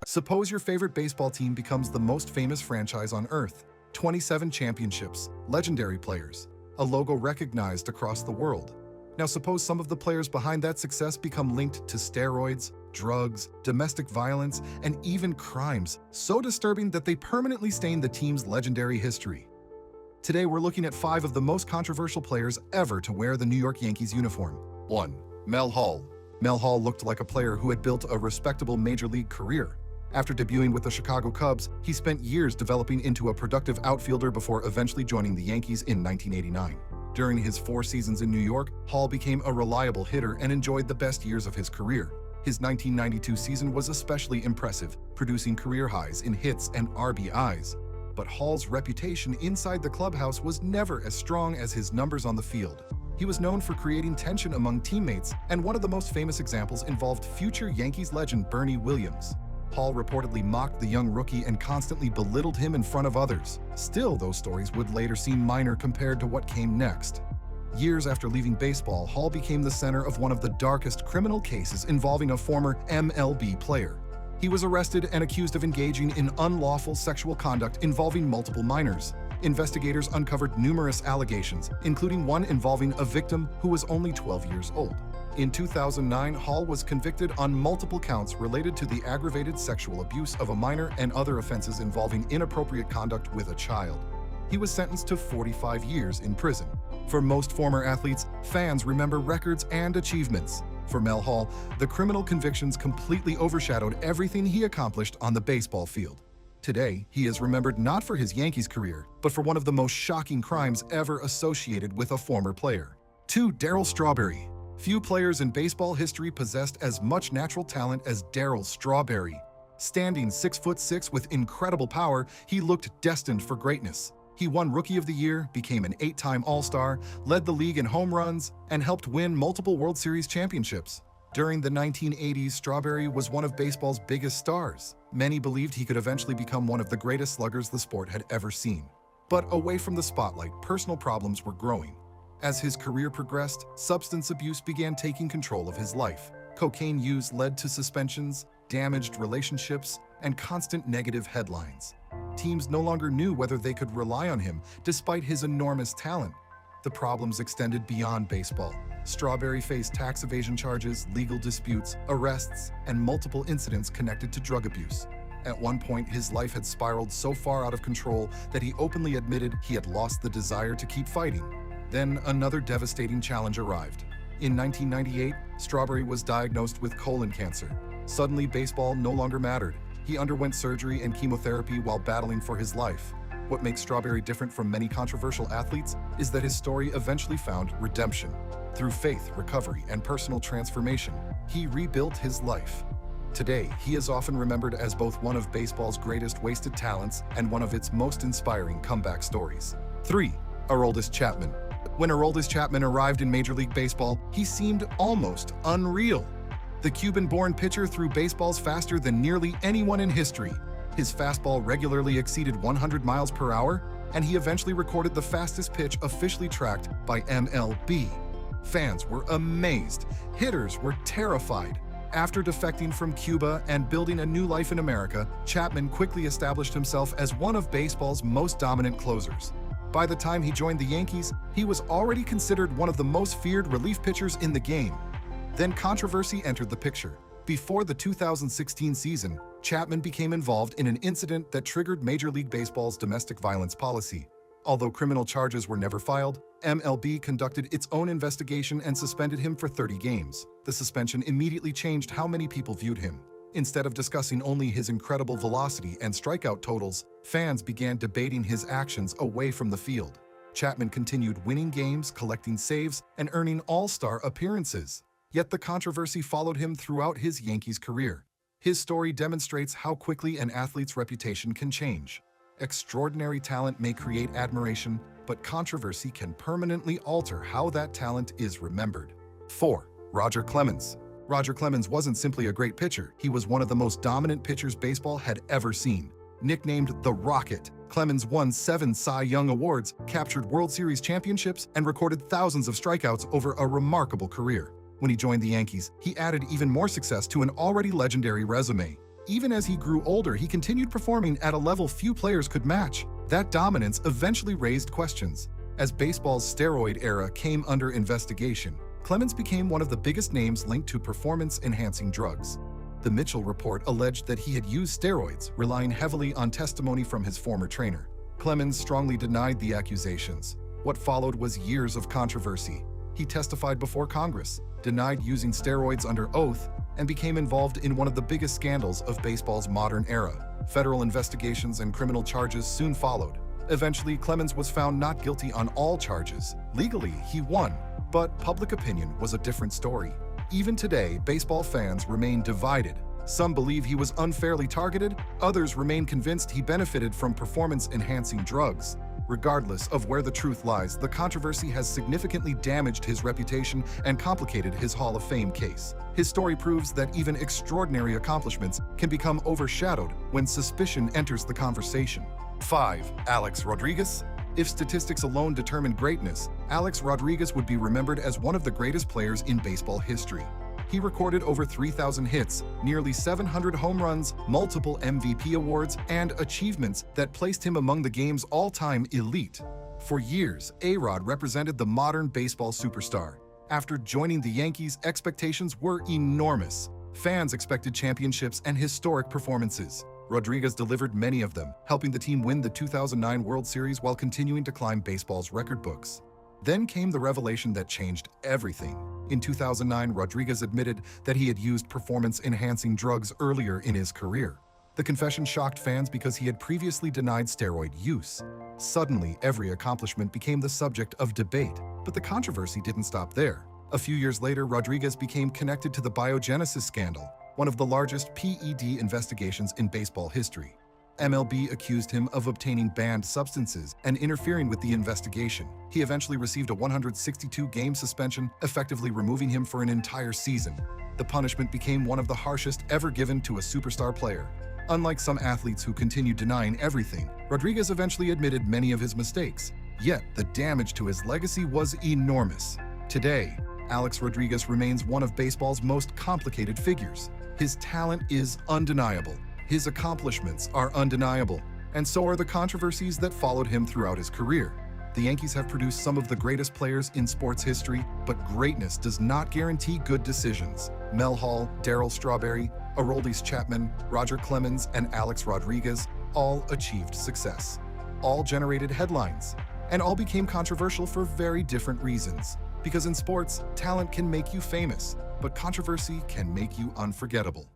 Suppose your favorite baseball team becomes the most famous franchise on Earth. 27 championships, legendary players, a logo recognized across the world. Now suppose some of the players behind that success become linked to steroids, drugs, domestic violence, and even crimes so disturbing that they permanently stain the team's legendary history. Today we're looking at 5 of the most controversial players ever to wear the New York Yankees uniform. 1. Mel Hall. Mel Hall looked like a player who had built a respectable major league career. After debuting with the Chicago Cubs, he spent years developing into a productive outfielder before eventually joining the Yankees in 1989. During his 4 seasons in New York, Hall became a reliable hitter and enjoyed the best years of his career. His 1992 season was especially impressive, producing career highs in hits and RBIs. But Hall's reputation inside the clubhouse was never as strong as his numbers on the field. He was known for creating tension among teammates, and one of the most famous examples involved future Yankees legend Bernie Williams. Hall reportedly mocked the young rookie and constantly belittled him in front of others. Still, those stories would later seem minor compared to what came next. Years after leaving baseball, Hall became the center of one of the darkest criminal cases involving a former MLB player. He was arrested and accused of engaging in unlawful sexual conduct involving multiple minors. Investigators uncovered numerous allegations, including one involving a victim who was only 12 years old. In 2009, Hall was convicted on multiple counts related to the aggravated sexual abuse of a minor and other offenses involving inappropriate conduct with a child. He was sentenced to 45 years in prison. For most former athletes, fans remember records and achievements. For Mel Hall, the criminal convictions completely overshadowed everything he accomplished on the baseball field. Today, he is remembered not for his Yankees career, but for one of the most shocking crimes ever associated with a former player. 2. Darryl Strawberry. Few players in baseball history possessed as much natural talent as Darryl Strawberry. Standing 6'6" with incredible power, he looked destined for greatness. He won Rookie of the Year, became an 8-time All-Star, led the league in home runs, and helped win multiple World Series championships. During the 1980s, Strawberry was one of baseball's biggest stars. Many believed he could eventually become one of the greatest sluggers the sport had ever seen. But away from the spotlight, personal problems were growing. As his career progressed, substance abuse began taking control of his life. Cocaine use led to suspensions, damaged relationships, and constant negative headlines. Teams no longer knew whether they could rely on him, despite his enormous talent. The problems extended beyond baseball. Strawberry faced tax evasion charges, legal disputes, arrests, and multiple incidents connected to drug abuse. At one point, his life had spiraled so far out of control that he openly admitted he had lost the desire to keep fighting. Then another devastating challenge arrived. In 1998, Strawberry was diagnosed with colon cancer. Suddenly, baseball no longer mattered. He underwent surgery and chemotherapy while battling for his life. What makes Strawberry different from many controversial athletes is that his story eventually found redemption. Through faith, recovery, and personal transformation, he rebuilt his life. Today, he is often remembered as both one of baseball's greatest wasted talents and one of its most inspiring comeback stories. 3. Aroldis Chapman. When Aroldis Chapman arrived in Major League Baseball, he seemed almost unreal. The Cuban-born pitcher threw baseballs faster than nearly anyone in history. His fastball regularly exceeded 100 miles per hour, and he eventually recorded the fastest pitch officially tracked by MLB. Fans were amazed. Hitters were terrified. After defecting from Cuba and building a new life in America, Chapman quickly established himself as one of baseball's most dominant closers. By the time he joined the Yankees, he was already considered one of the most feared relief pitchers in the game. Then controversy entered the picture. Before the 2016 season, Chapman became involved in an incident that triggered Major League Baseball's domestic violence policy. Although criminal charges were never filed, MLB conducted its own investigation and suspended him for 30 games. The suspension immediately changed how many people viewed him. Instead of discussing only his incredible velocity and strikeout totals, fans began debating his actions away from the field. Chapman continued winning games, collecting saves, and earning all-star appearances. Yet the controversy followed him throughout his Yankees career. His story demonstrates how quickly an athlete's reputation can change. Extraordinary talent may create admiration, but controversy can permanently alter how that talent is remembered. 4. Roger Clemens. Roger Clemens wasn't simply a great pitcher, he was one of the most dominant pitchers baseball had ever seen. Nicknamed the Rocket, Clemens won 7 Cy Young Awards, captured World Series championships, and recorded thousands of strikeouts over a remarkable career. When he joined the Yankees, he added even more success to an already legendary resume. Even as he grew older, he continued performing at a level few players could match. That dominance eventually raised questions. As baseball's steroid era came under investigation, Clemens became one of the biggest names linked to performance-enhancing drugs. The Mitchell report alleged that he had used steroids, relying heavily on testimony from his former trainer. Clemens strongly denied the accusations. What followed was years of controversy. He testified before Congress, denied using steroids under oath, and became involved in one of the biggest scandals of baseball's modern era. Federal investigations and criminal charges soon followed. Eventually, Clemens was found not guilty on all charges. Legally, he won, but public opinion was a different story. Even today, baseball fans remain divided. Some believe he was unfairly targeted, others remain convinced he benefited from performance-enhancing drugs. Regardless of where the truth lies, the controversy has significantly damaged his reputation and complicated his Hall of Fame case. His story proves that even extraordinary accomplishments can become overshadowed when suspicion enters the conversation. 5. Alex Rodriguez. If statistics alone determined greatness, Alex Rodriguez would be remembered as one of the greatest players in baseball history. He recorded over 3,000 hits, nearly 700 home runs, multiple MVP awards, and achievements that placed him among the game's all-time elite. For years, A-Rod represented the modern baseball superstar. After joining the Yankees, expectations were enormous. Fans expected championships and historic performances. Rodriguez delivered many of them, helping the team win the 2009 World Series while continuing to climb baseball's record books. Then came the revelation that changed everything. In 2009, Rodriguez admitted that he had used performance-enhancing drugs earlier in his career. The confession shocked fans because he had previously denied steroid use. Suddenly, every accomplishment became the subject of debate, but the controversy didn't stop there. A few years later, Rodriguez became connected to the biogenesis scandal, one of the largest PED investigations in baseball history. MLB accused him of obtaining banned substances and interfering with the investigation. He eventually received a 162-game suspension, effectively removing him for an entire season. The punishment became one of the harshest ever given to a superstar player. Unlike some athletes who continued denying everything, Rodriguez eventually admitted many of his mistakes. Yet, the damage to his legacy was enormous. Today, Alex Rodriguez remains one of baseball's most complicated figures. His talent is undeniable. His accomplishments are undeniable, and so are the controversies that followed him throughout his career. The Yankees have produced some of the greatest players in sports history, but greatness does not guarantee good decisions. Mel Hall, Darryl Strawberry, Aroldis Chapman, Roger Clemens, and Alex Rodriguez all achieved success. All generated headlines, and all became controversial for very different reasons. Because in sports, talent can make you famous, but controversy can make you unforgettable.